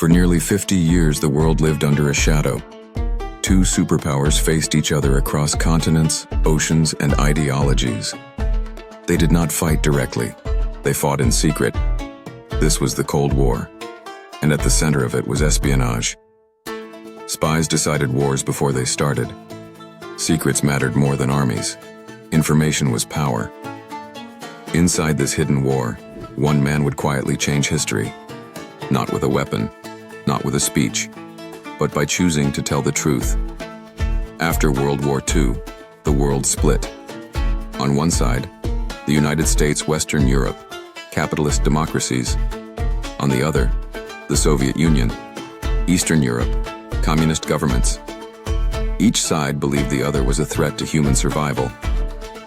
For nearly 50 years, the world lived under a shadow. Two superpowers faced each other across continents, oceans, and ideologies. They did not fight directly. They fought in secret. This was the Cold War, and at the center of it was espionage. Spies decided wars before they started. Secrets mattered more than armies. Information was power. Inside this hidden war, one man would quietly change history. Not with a weapon, not with a speech, but by choosing to tell the truth. After World War II, the world split. On one side, the United States, Western Europe, capitalist democracies. On the other, the Soviet Union, Eastern Europe, communist governments. Each side believed the other was a threat to human survival.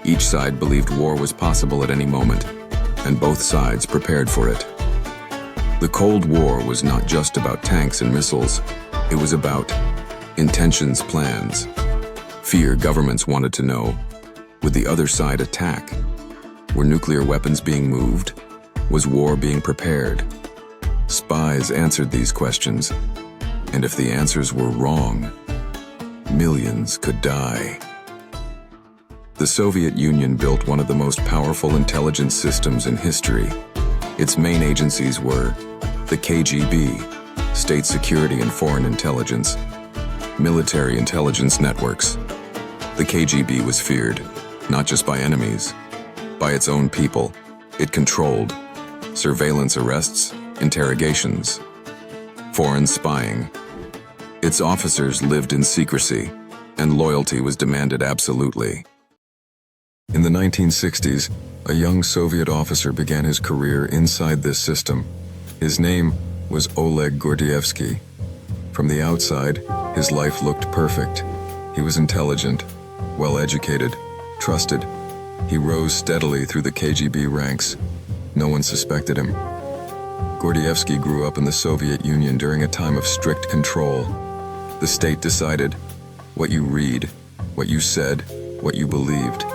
Each side believed war was possible at any moment, and both sides prepared for it. The Cold War was not just about tanks and missiles. It was about intentions, plans. Fear. Governments wanted to know, would the other side attack? Were nuclear weapons being moved? Was war being prepared? Spies answered these questions, and if the answers were wrong, millions could die. The Soviet Union built one of the most powerful intelligence systems in history. Its main agencies were the KGB, State Security and Foreign Intelligence, military intelligence networks. The KGB was feared, not just by enemies, by its own people. It controlled surveillance, arrests, interrogations, foreign spying. Its officers lived in secrecy, and loyalty was demanded absolutely. In the 1960s, a young Soviet officer began his career inside this system. His name was Oleg Gordievsky. From the outside, his life looked perfect. He was intelligent, well-educated, trusted. He rose steadily through the KGB ranks. No one suspected him. Gordievsky grew up in the Soviet Union during a time of strict control. The state decided what you read, what you said, what you believed.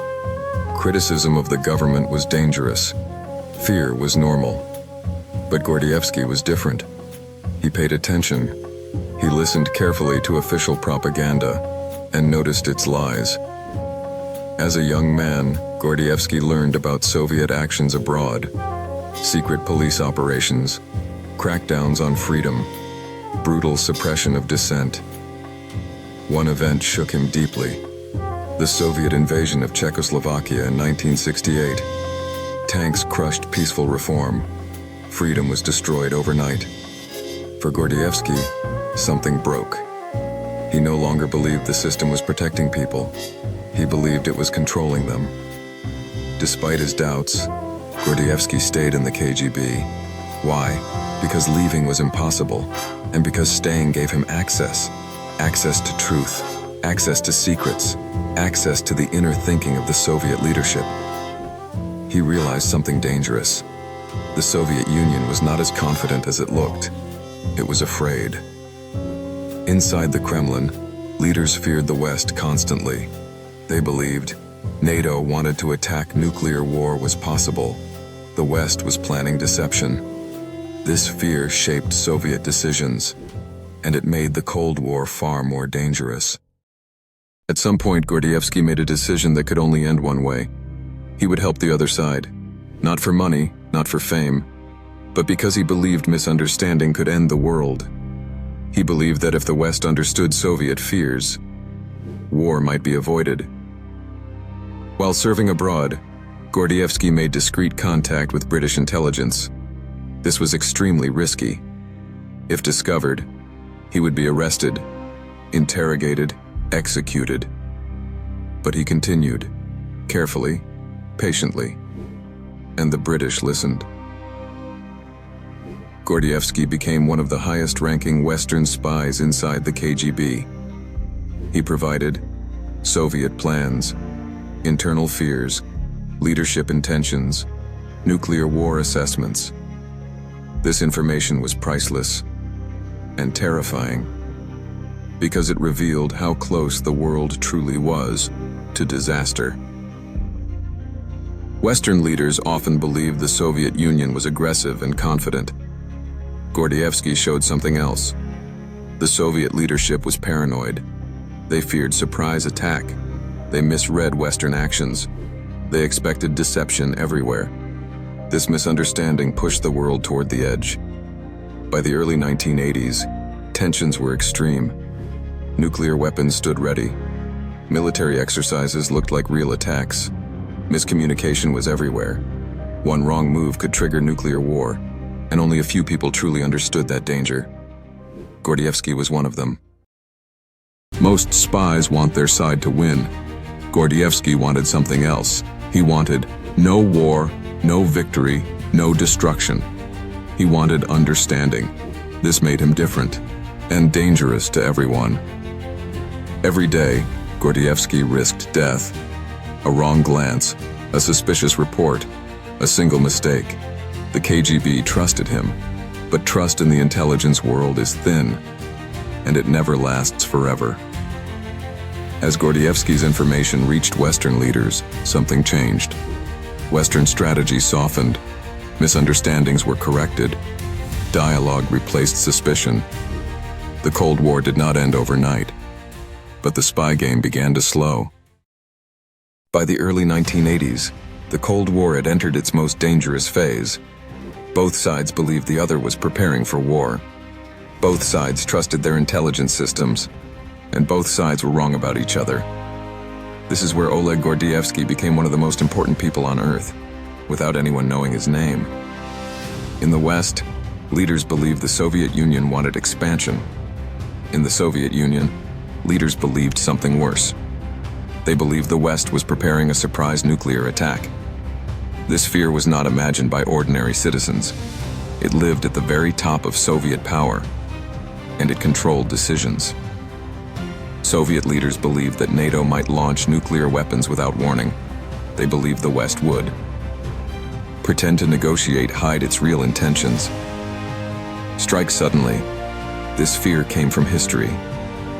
Criticism of the government was dangerous. Fear was normal. But Gordievsky was different. He paid attention. He listened carefully to official propaganda and noticed its lies. As a young man, Gordievsky learned about Soviet actions abroad, secret police operations, crackdowns on freedom, brutal suppression of dissent. One event shook him deeply: the Soviet invasion of Czechoslovakia in 1968. Tanks crushed peaceful reform. Freedom was destroyed overnight. For Gordievsky, something broke. He no longer believed the system was protecting people. He believed it was controlling them. Despite his doubts, Gordievsky stayed in the KGB. Why? Because leaving was impossible, and because staying gave him access. Access to truth, access to secrets, access to the inner thinking of the Soviet leadership. He realized something dangerous. The Soviet Union was not as confident as it looked. It was afraid. Inside the Kremlin, leaders feared the West constantly. They believed NATO wanted to attack. Nuclear war was possible. The West was planning deception. This fear shaped Soviet decisions, and it made the Cold War far more dangerous. At some point, Gordievsky made a decision that could only end one way. He would help the other side. Not for money, not for fame, but because he believed misunderstanding could end the world. He believed that if the West understood Soviet fears, war might be avoided. While serving abroad, Gordievsky made discreet contact with British intelligence. This was extremely risky. If discovered, he would be arrested, interrogated, executed. But he continued, carefully, patiently, and the British listened. Gordievsky became one of the highest-ranking Western spies inside the KGB. He provided Soviet plans, internal fears, leadership intentions, nuclear war assessments. This information was priceless and terrifying because it revealed how close the world truly was to disaster. Western leaders often believed the Soviet Union was aggressive and confident. Gordievsky showed something else. The Soviet leadership was paranoid. They feared surprise attack. They misread Western actions. They expected deception everywhere. This misunderstanding pushed the world toward the edge. By the early 1980s, tensions were extreme. Nuclear weapons stood ready. Military exercises looked like real attacks. Miscommunication was everywhere. One wrong move could trigger nuclear war, and only a few people truly understood that danger. Gordievsky was one of them. Most spies want their side to win. Gordievsky wanted something else. He wanted no war, no victory, no destruction. He wanted understanding. This made him different and dangerous to everyone. Every day, Gordievsky risked death. A wrong glance, a suspicious report, a single mistake. The KGB trusted him, but trust in the intelligence world is thin, and it never lasts forever. As Gordievsky's information reached Western leaders, something changed. Western strategy softened, misunderstandings were corrected, dialogue replaced suspicion. The Cold War did not end overnight, but the spy game began to slow. By the early 1980s, the Cold War had entered its most dangerous phase. Both sides believed the other was preparing for war. Both sides trusted their intelligence systems, and both sides were wrong about each other. This is where Oleg Gordievsky became one of the most important people on Earth, without anyone knowing his name. In the West, leaders believed the Soviet Union wanted expansion. In the Soviet Union, leaders believed something worse. They believed the West was preparing a surprise nuclear attack. This fear was not imagined by ordinary citizens. It lived at the very top of Soviet power, and it controlled decisions. Soviet leaders believed that NATO might launch nuclear weapons without warning. They believed the West would. Pretend to negotiate, hide its real intentions. Strike suddenly. This fear came from history.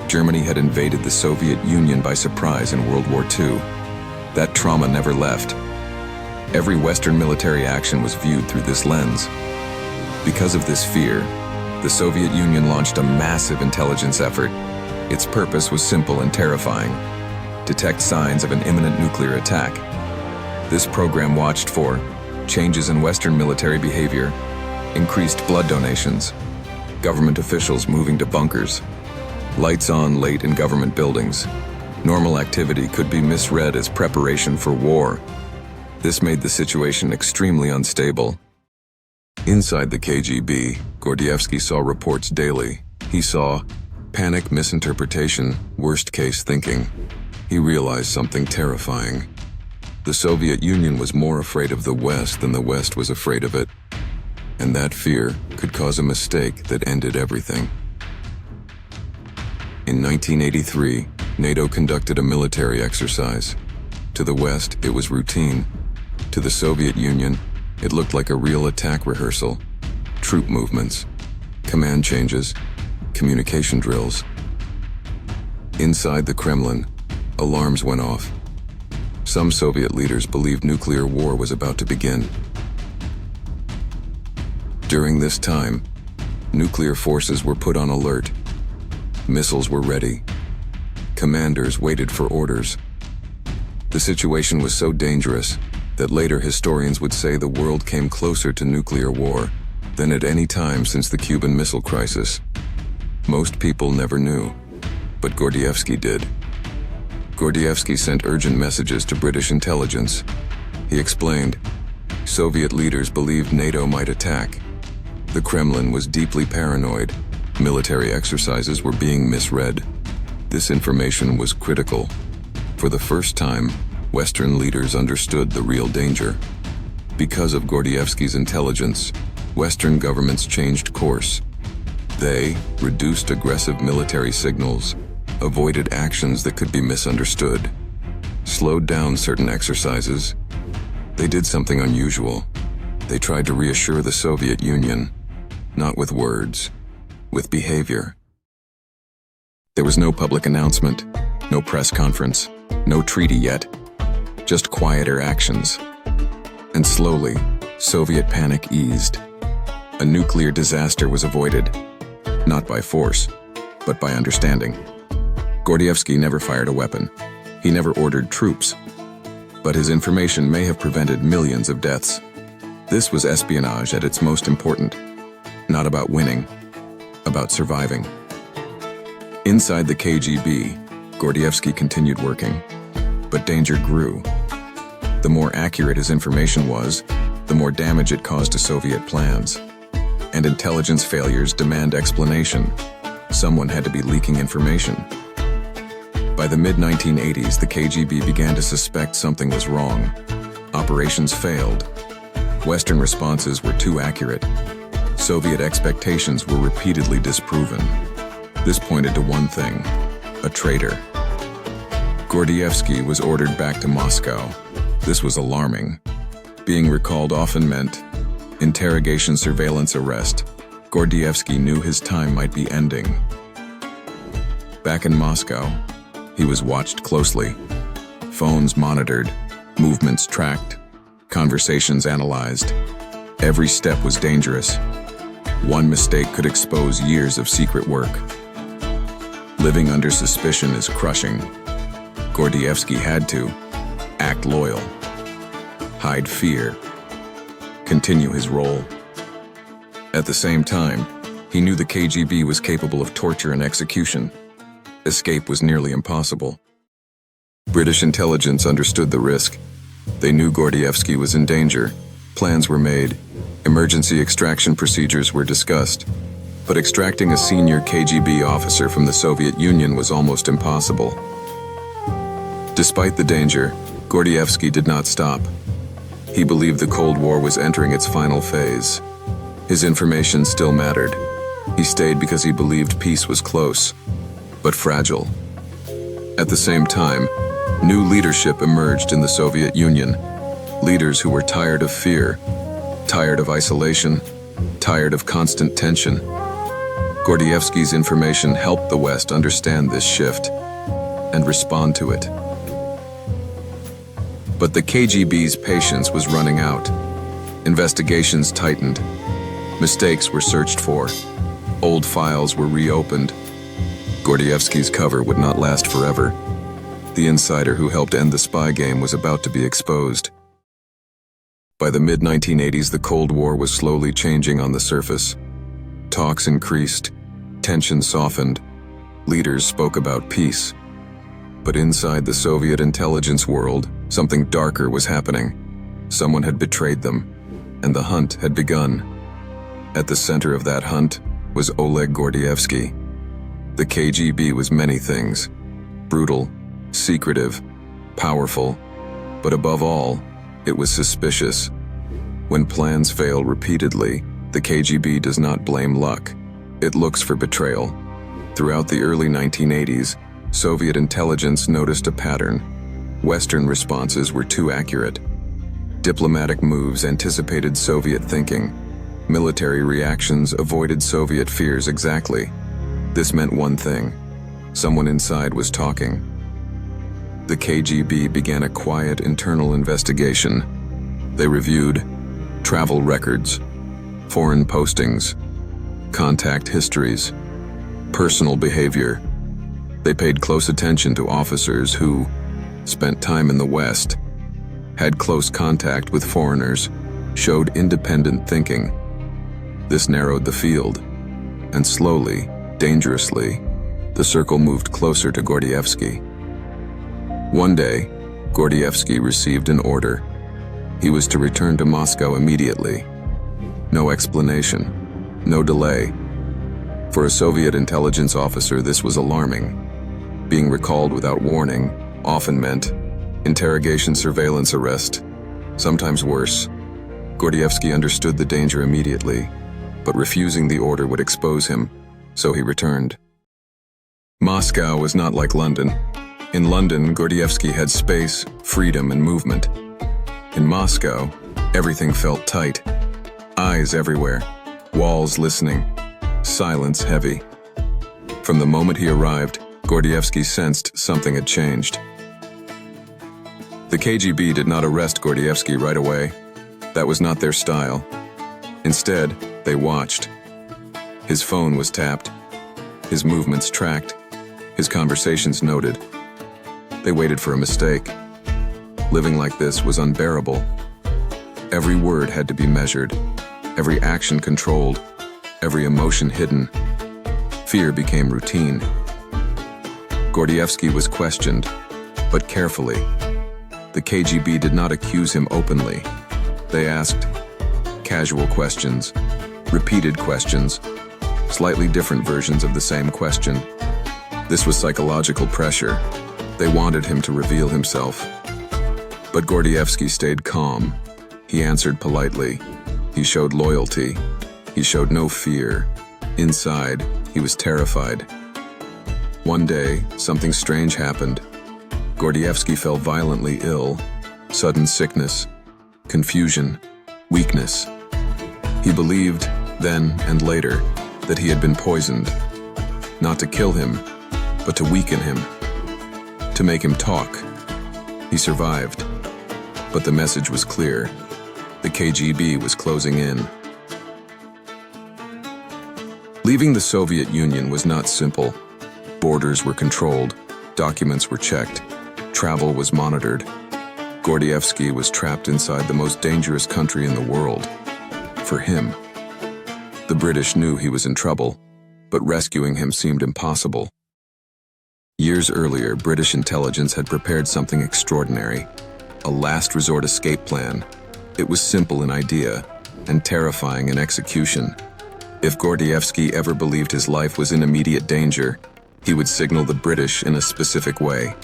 Germany had invaded the Soviet Union by surprise in World War II. That trauma never left. Every Western military action was viewed through this lens. Because of this fear, the Soviet Union launched a massive intelligence effort. Its purpose was simple and terrifying: detect signs of an imminent nuclear attack. This program watched for changes in Western military behavior, increased blood donations, government officials moving to bunkers, lights on late in government buildings. Normal activity could be misread as preparation for war. This made the situation extremely unstable. Inside the KGB, Gordievsky saw reports daily. He saw panic, misinterpretation, worst-case thinking. He realized something terrifying. The Soviet Union was more afraid of the West than the West was afraid of it, and that fear could cause a mistake that ended everything. In 1983, NATO conducted a military exercise. To the West, it was routine. To the Soviet Union, it looked like a real attack rehearsal. Troop movements, command changes, communication drills. Inside the Kremlin, alarms went off. Some Soviet leaders believed nuclear war was about to begin. During this time, nuclear forces were put on alert. Missiles were ready. Commanders waited for orders. The situation was so dangerous that later historians would say the world came closer to nuclear war than at any time since the Cuban Missile Crisis. Most people never knew, but Gordievsky did. Gordievsky sent urgent messages to British intelligence. He explained, Soviet leaders believed NATO might attack. The Kremlin was deeply paranoid. Military exercises were being misread. This information was critical. For the first time, Western leaders understood the real danger. Because of Gordievsky's intelligence, Western governments changed course. They reduced aggressive military signals, avoided actions that could be misunderstood, slowed down certain exercises. They did something unusual. They tried to reassure the Soviet Union, not with words, with behavior. There was no public announcement, no press conference, no treaty yet, just quieter actions. And slowly, Soviet panic eased. A nuclear disaster was avoided, not by force, but by understanding. Gordievsky never fired a weapon. He never ordered troops. But his information may have prevented millions of deaths. This was espionage at its most important. Not about winning, about surviving. Inside the KGB, Gordievsky continued working, but danger grew. The more accurate his information was, the more damage it caused to Soviet plans. And intelligence failures demand explanation. Someone had to be leaking information. By the mid-1980s, the KGB began to suspect something was wrong. Operations failed. Western responses were too accurate. Soviet expectations were repeatedly disproven. This pointed to one thing: a traitor. Gordievsky was ordered back to Moscow. This was alarming. Being recalled often meant interrogation, surveillance, arrest. Gordievsky knew his time might be ending. Back in Moscow, he was watched closely. Phones monitored, movements tracked, conversations analyzed. Every step was dangerous. One mistake could expose years of secret work. Living under suspicion is crushing. Gordievsky had to act loyal, hide fear, continue his role. At the same time, he knew the KGB was capable of torture and execution. Escape was nearly impossible. British intelligence understood the risk. They knew Gordievsky was in danger. Plans were made. Emergency extraction procedures were discussed. But extracting a senior KGB officer from the Soviet Union was almost impossible. Despite the danger, Gordievsky did not stop. He believed the Cold War was entering its final phase. His information still mattered. He stayed because he believed peace was close, but fragile. At the same time, new leadership emerged in the Soviet Union. Leaders who were tired of fear, tired of isolation, tired of constant tension. Gordievsky's information helped the West understand this shift and respond to it. But the KGB's patience was running out. Investigations tightened. Mistakes were searched for. Old files were reopened. Gordievsky's cover would not last forever. The insider who helped end the spy game was about to be exposed. By the mid-1980s, the Cold War was slowly changing on the surface. Talks increased, tension softened, leaders spoke about peace. But inside the Soviet intelligence world, something darker was happening. Someone had betrayed them, and the hunt had begun. At the center of that hunt was Oleg Gordievsky. The KGB was many things: brutal, secretive, powerful, but above all, it was suspicious. When plans fail repeatedly, the KGB does not blame luck. It looks for betrayal. Throughout the early 1980s, Soviet intelligence noticed a pattern. Western responses were too accurate. Diplomatic moves anticipated Soviet thinking. Military reactions avoided Soviet fears exactly. This meant one thing: someone inside was talking. The KGB began a quiet internal investigation. They reviewed travel records, foreign postings, contact histories, personal behavior. They paid close attention to officers who spent time in the West, had close contact with foreigners, showed independent thinking. This narrowed the field, and slowly, dangerously, the circle moved closer to Gordievsky. One day, Gordievsky received an order. He was to return to Moscow immediately. No explanation, no delay. For a Soviet intelligence officer, this was alarming. Being recalled without warning often meant interrogation, surveillance, arrest, sometimes worse. Gordievsky understood the danger immediately, but refusing the order would expose him, so he returned. Moscow was not like London. In London, Gordievsky had space, freedom, and movement. In Moscow, everything felt tight. Eyes everywhere, walls listening, silence heavy. From the moment he arrived, Gordievsky sensed something had changed. The KGB did not arrest Gordievsky right away. That was not their style. Instead, They watched. His phone was tapped, his movements tracked, his conversations noted. They waited for a mistake. Living like this was unbearable. Every word had to be measured, every action controlled, every emotion hidden. Fear became routine. Gordievsky was questioned, but carefully. The KGB did not accuse him openly. They asked casual questions, repeated questions, slightly different versions of the same question. This was psychological pressure. They wanted him to reveal himself. But Gordievsky stayed calm. He answered politely. He showed loyalty. He showed no fear. Inside, he was terrified. One day, something strange happened. Gordievsky fell violently ill. Sudden sickness, confusion, weakness. He believed, then and later, that he had been poisoned. Not to kill him, but to weaken him. To make him talk. He survived. But the message was clear. The KGB was closing in. Leaving the Soviet Union was not simple. Borders were controlled, documents were checked, travel was monitored. Gordievsky was trapped inside the most dangerous country in the world. For him. The British knew he was in trouble, but rescuing him seemed impossible. Years earlier, British intelligence had prepared something extraordinary, a last resort escape plan. It was simple in idea and terrifying in execution. If Gordievsky ever believed his life was in immediate danger, he would signal the British in a specific way.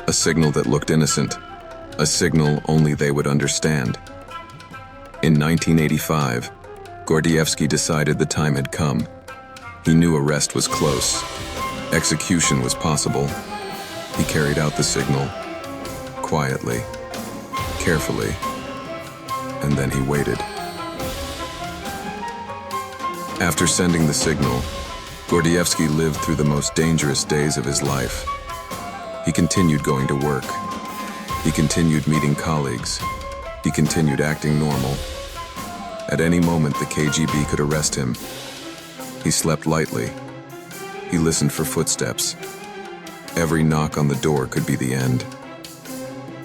A signal that looked innocent, a signal only they would understand. In 1985, Gordievsky decided the time had come. He knew arrest was close. Execution was possible. He carried out the signal, quietly, carefully, and then he waited. After sending the signal, Gordievsky lived through the most dangerous days of his life. He continued going to work. He continued meeting colleagues. He continued acting normal. At any moment, the KGB could arrest him. He slept lightly. He listened for footsteps. Every knock on the door could be the end.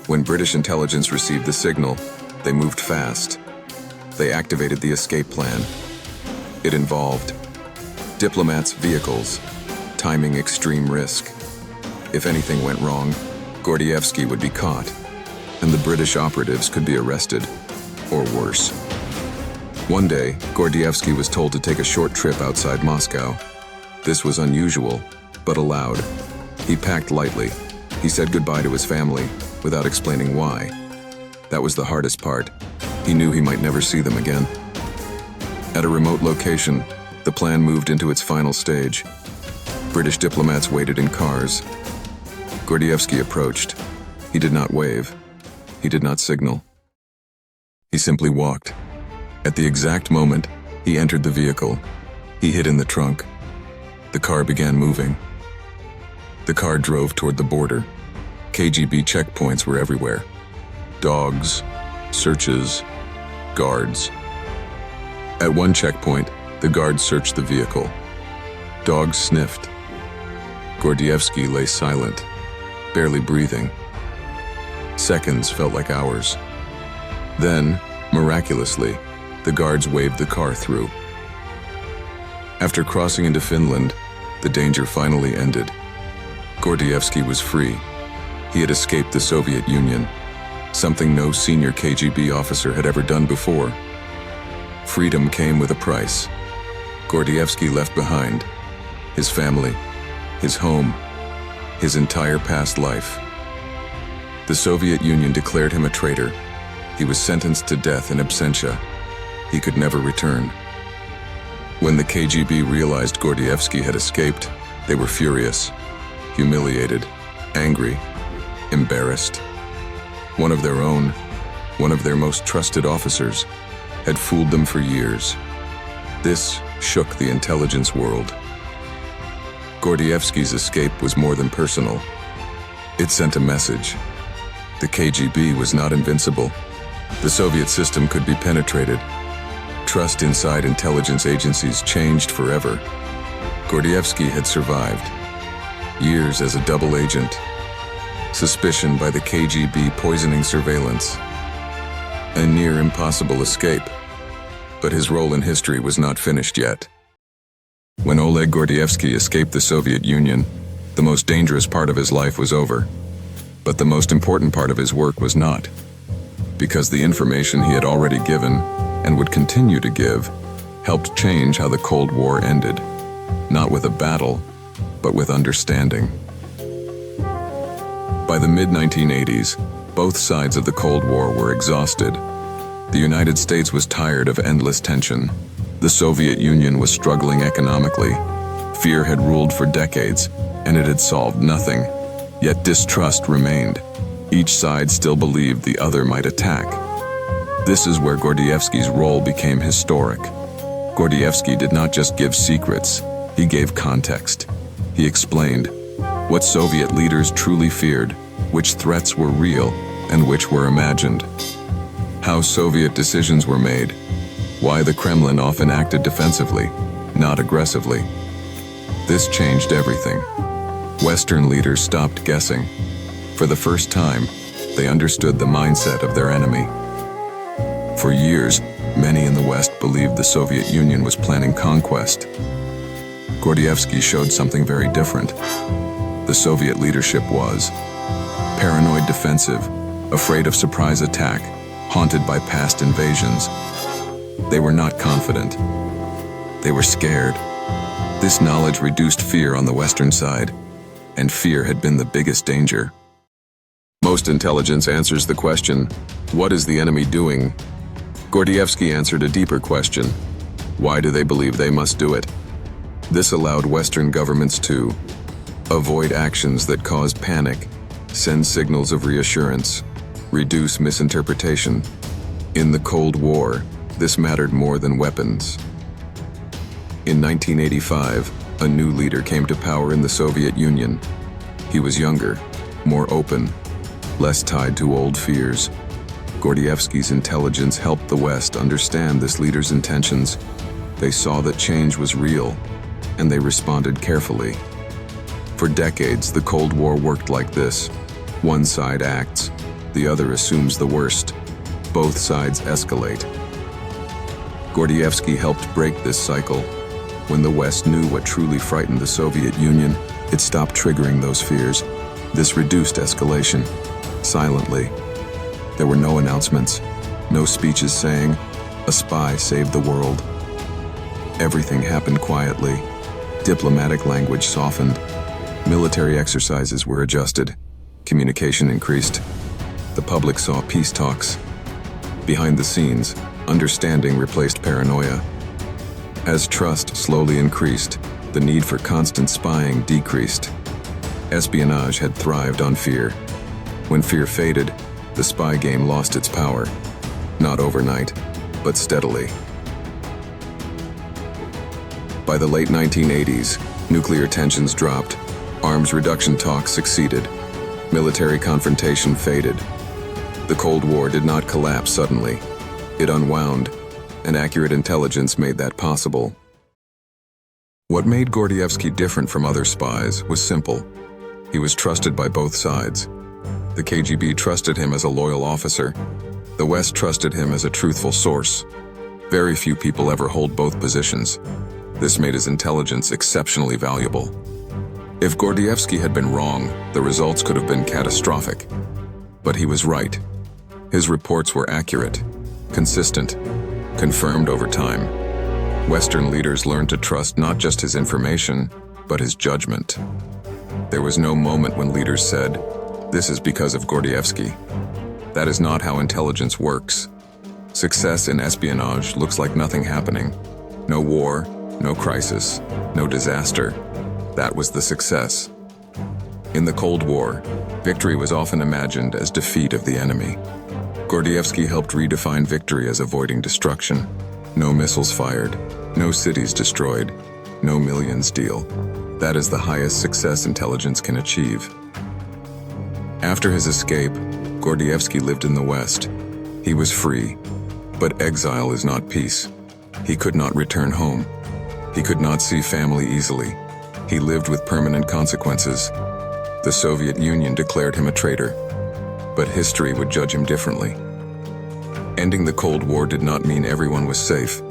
When British intelligence received the signal, they moved fast. They activated the escape plan. It involved diplomats' vehicles, timing extreme risk. If anything went wrong, Gordievsky would be caught, and the British operatives could be arrested, or worse. One day, Gordievsky was told to take a short trip outside Moscow. This was unusual, but allowed. He packed lightly. He said goodbye to his family, without explaining why. That was the hardest part. He knew he might never see them again. At a remote location, the plan moved into its final stage. British diplomats waited in cars. Gordievsky approached. He did not wave. He did not signal. He simply walked. At the exact moment, he entered the vehicle. He hid in the trunk. The car began moving. The car drove toward the border. KGB checkpoints were everywhere. Dogs, searches, guards. At one checkpoint, the guards searched the vehicle. Dogs sniffed. Gordievsky lay silent, barely breathing. Seconds felt like hours. Then, miraculously, the guards waved the car through. After crossing into Finland, the danger finally ended. Gordievsky was free. He had escaped the Soviet Union, something no senior KGB officer had ever done before. Freedom came with a price. Gordievsky left behind his family, his home, his entire past life. The Soviet Union declared him a traitor. He was sentenced to death in absentia. He could never return. When the KGB realized Gordievsky had escaped, they were furious, humiliated, angry, embarrassed. One of their own, one of their most trusted officers, had fooled them for years. This shook the intelligence world. Gordievsky's escape was more than personal. It sent a message. The KGB was not invincible. The Soviet system could be penetrated, Trust inside intelligence agencies changed forever. Gordievsky had survived years as a double agent, suspicion by the KGB poisoning surveillance, a near impossible escape. But his role in history was not finished yet. When Oleg Gordievsky escaped the Soviet Union, the most dangerous part of his life was over. But the most important part of his work was not, because the information he had already given, and would continue to give, helped change how the Cold War ended, not with a battle, but with understanding. By the mid-1980s, both sides of the Cold War were exhausted. The United States was tired of endless tension. The Soviet Union was struggling economically. Fear had ruled for decades, and it had solved nothing. Yet distrust remained. Each side still believed the other might attack. This is where Gordievsky's role became historic. Gordievsky did not just give secrets, he gave context. He explained what Soviet leaders truly feared, which threats were real and which were imagined, how Soviet decisions were made, why the Kremlin often acted defensively, not aggressively. This changed everything. Western leaders stopped guessing. For the first time, they understood the mindset of their enemy. For years, many in the West believed the Soviet Union was planning conquest. Gordievsky showed something very different. The Soviet leadership was paranoid, defensive, afraid of surprise attack, haunted by past invasions. They were not confident. They were scared. This knowledge reduced fear on the Western side, and fear had been the biggest danger. Most intelligence answers the question, what is the enemy doing? Gordievsky answered a deeper question, why do they believe they must do it? This allowed Western governments to avoid actions that cause panic, send signals of reassurance, reduce misinterpretation. In the Cold War, this mattered more than weapons. In 1985, a new leader came to power in the Soviet Union. He was younger, more open, less tied to old fears. Gordievsky's intelligence helped the West understand this leader's intentions. They saw that change was real, and they responded carefully. For decades, the Cold War worked like this. One side acts, the other assumes the worst. Both sides escalate. Gordievsky helped break this cycle. When the West knew what truly frightened the Soviet Union, it stopped triggering those fears. This reduced escalation. Silently. There were no announcements, no speeches saying, "A spy saved the world." Everything happened quietly. Diplomatic language softened. Military exercises were adjusted. Communication increased. The public saw peace talks. Behind the scenes, understanding replaced paranoia. As trust slowly increased, the need for constant spying decreased. Espionage had thrived on fear. When fear faded, the spy game lost its power. Not overnight, but steadily. By the late 1980s, nuclear tensions dropped. Arms reduction talks succeeded. Military confrontation faded. The Cold War did not collapse suddenly. It unwound, and accurate intelligence made that possible. What made Gordievsky different from other spies was simple. He was trusted by both sides. The KGB trusted him as a loyal officer. The West trusted him as a truthful source. Very few people ever hold both positions. This made his intelligence exceptionally valuable. If Gordievsky had been wrong, the results could have been catastrophic. But he was right. His reports were accurate, consistent, confirmed over time. Western leaders learned to trust not just his information, but his judgment. There was no moment when leaders said, "This is because of Gordievsky." That is not how intelligence works. Success in espionage looks like nothing happening. No war, no crisis, no disaster. That was the success. In the Cold War, victory was often imagined as defeat of the enemy. Gordievsky helped redefine victory as avoiding destruction. No missiles fired, no cities destroyed, no millions steal. That is the highest success intelligence can achieve. After his escape, Gordievsky lived in the West. He was free, but exile is not peace. He could not return home. He could not see family easily. He lived with permanent consequences. The Soviet Union declared him a traitor, but history would judge him differently. Ending the Cold War did not mean everyone was safe.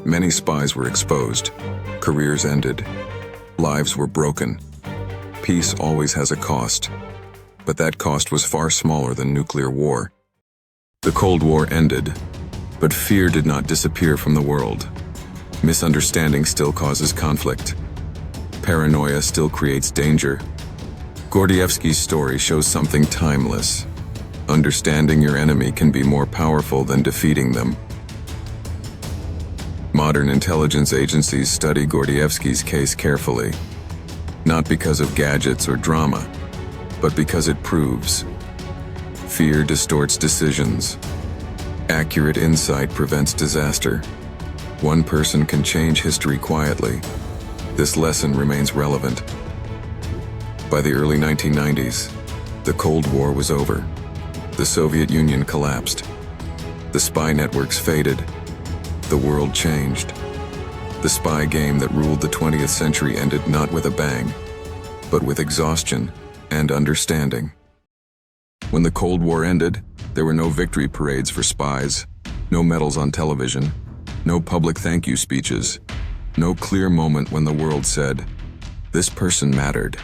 Many spies were exposed. Careers ended. Lives were broken. Peace always has a cost, but that cost was far smaller than nuclear war. The Cold War ended, but fear did not disappear from the world. Misunderstanding still causes conflict. Paranoia still creates danger. Gordievsky's story shows something timeless. Understanding your enemy can be more powerful than defeating them. Modern intelligence agencies study Gordievsky's case carefully, not because of gadgets or drama, but because it proves. Fear distorts decisions. Accurate insight prevents disaster. One person can change history quietly. This lesson remains relevant. By the early 1990s, the Cold War was over. The Soviet Union collapsed. The spy networks faded. The world changed. The spy game that ruled the 20th century ended not with a bang, but with exhaustion and understanding. When the Cold War ended, there were no victory parades for spies, no medals on television, no public thank you speeches, no clear moment when the world said, "This person mattered."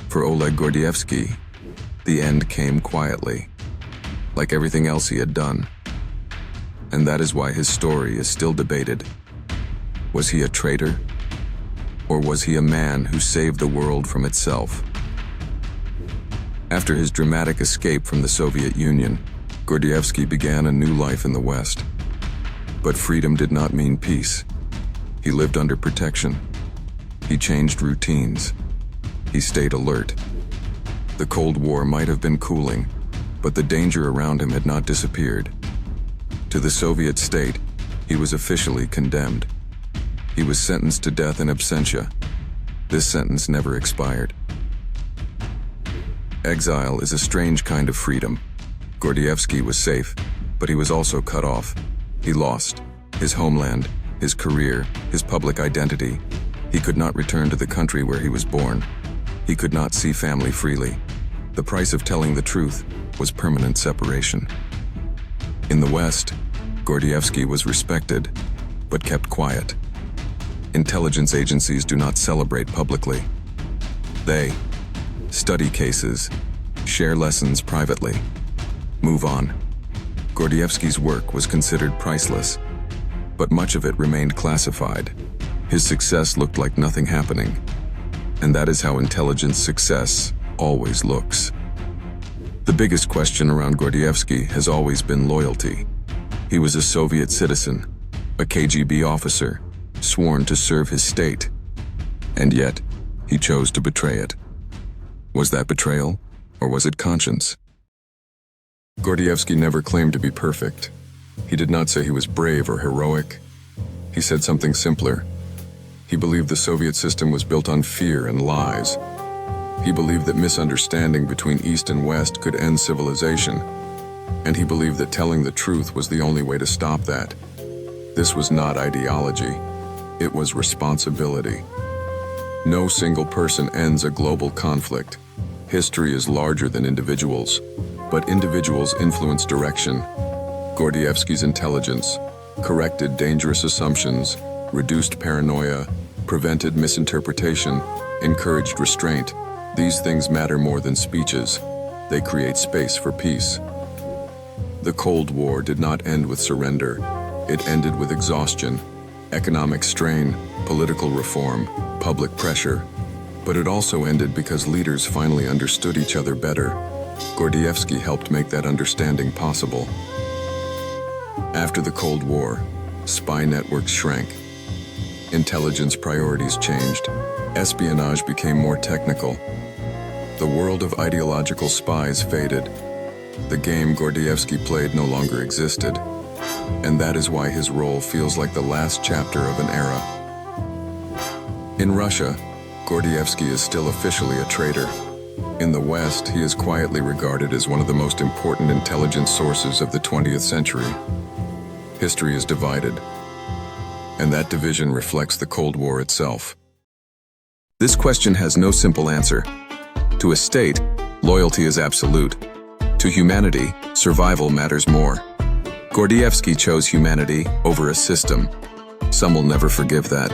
For Oleg Gordievsky, the end came quietly, like everything else he had done. And that is why his story is still debated. Was he a traitor? Or was he a man who saved the world from itself? After his dramatic escape from the Soviet Union, Gordievsky began a new life in the West. But freedom did not mean peace. He lived under protection. He changed routines. He stayed alert. The Cold War might have been cooling, but the danger around him had not disappeared. To the Soviet state, he was officially condemned. He was sentenced to death in absentia. This sentence never expired. Exile is a strange kind of freedom. Gordievsky was safe, but he was also cut off. He lost his homeland, his career, his public identity. He could not return to the country where he was born. He could not see family freely. The price of telling the truth was permanent separation. In the West, Gordievsky was respected, but kept quiet. Intelligence agencies do not celebrate publicly. They study cases, share lessons privately, move on. Gordievsky's work was considered priceless, but much of it remained classified. His success looked like nothing happening, and that is how intelligence success always looks. The biggest question around Gordievsky has always been loyalty. He was a Soviet citizen, a KGB officer, sworn to serve his state, and yet he chose to betray it. Was that betrayal, or was it conscience? Gordievsky never claimed to be perfect. He did not say he was brave or heroic. He said something simpler. He believed the Soviet system was built on fear and lies. He believed that misunderstanding between East and West could end civilization, and he believed that telling the truth was the only way to stop that. This was not ideology. It was responsibility. No single person ends a global conflict. History is larger than individuals, but individuals influence direction. Gordievsky's intelligence corrected dangerous assumptions, reduced paranoia, prevented misinterpretation, encouraged restraint. These things matter more than speeches. They create space for peace. The Cold War did not end with surrender. It ended with exhaustion, economic strain, political reform, public pressure. But it also ended because leaders finally understood each other better. Gordievsky helped make that understanding possible. After the Cold War, spy networks shrank. Intelligence priorities changed. Espionage became more technical. The world of ideological spies faded. The game Gordievsky played no longer existed. And that is why his role feels like the last chapter of an era. In Russia, Gordievsky is still officially a traitor. In the West, he is quietly regarded as one of the most important intelligence sources of the 20th century. History is divided. And that division reflects the Cold War itself. This question has no simple answer. To a state, loyalty is absolute. To humanity, survival matters more. Gordievsky chose humanity over a system. Some will never forgive that.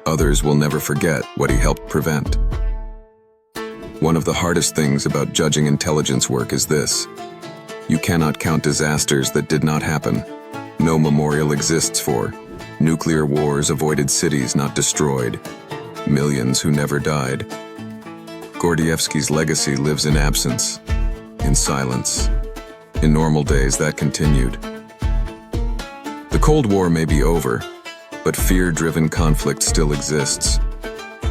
Others will never forget what he helped prevent. One of the hardest things about judging intelligence work is this: you cannot count disasters that did not happen. No memorial exists for nuclear wars, avoided cities not destroyed, millions who never died. Gordievsky's legacy lives in absence, in silence. In normal days, that continued. The Cold War may be over, but fear-driven conflict still exists.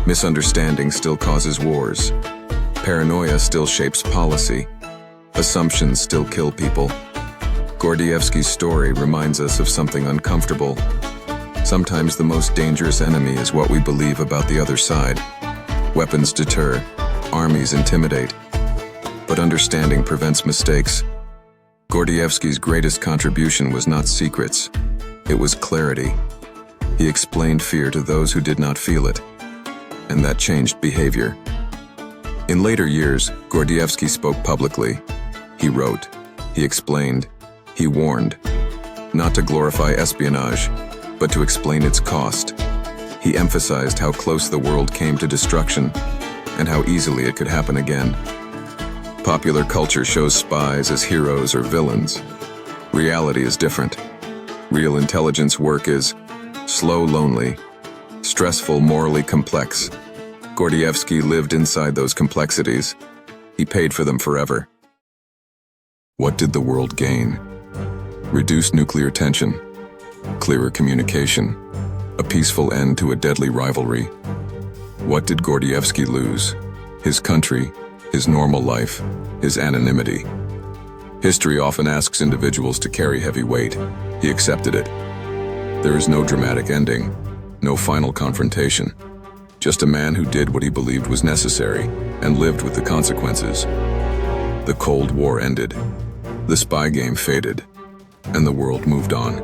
Misunderstanding still causes wars. Paranoia still shapes policy. Assumptions still kill people. Gordievsky's story reminds us of something uncomfortable. Sometimes the most dangerous enemy is what we believe about the other side. Weapons deter, armies intimidate, but understanding prevents mistakes. Gordievsky's greatest contribution was not secrets, it was clarity. He explained fear to those who did not feel it, and that changed behavior. In later years, Gordievsky spoke publicly. He wrote, he explained, he warned, not to glorify espionage, but to explain its cost. He emphasized how close the world came to destruction and how easily it could happen again. Popular culture shows spies as heroes or villains. Reality is different. Real intelligence work is slow, lonely, stressful, morally complex. Gordievsky lived inside those complexities. He paid for them forever. What did the world gain? Reduced nuclear tension, clearer communication, a peaceful end to a deadly rivalry. What did Gordievsky lose? His country, his normal life, his anonymity. History often asks individuals to carry heavy weight. He accepted it. There is no dramatic ending, no final confrontation. Just a man who did what he believed was necessary and lived with the consequences. The Cold War ended. The spy game faded, and the world moved on.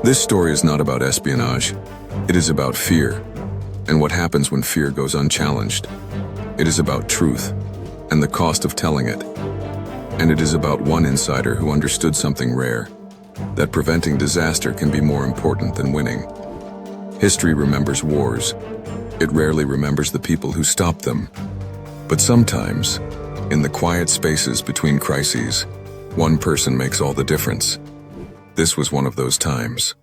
This story is not about espionage. It is about fear, and what happens when fear goes unchallenged. It is about truth, and the cost of telling it. And it is about one insider who understood something rare, that preventing disaster can be more important than winning. History remembers wars. It rarely remembers the people who stopped them. But sometimes, in the quiet spaces between crises, one person makes all the difference. This was one of those times.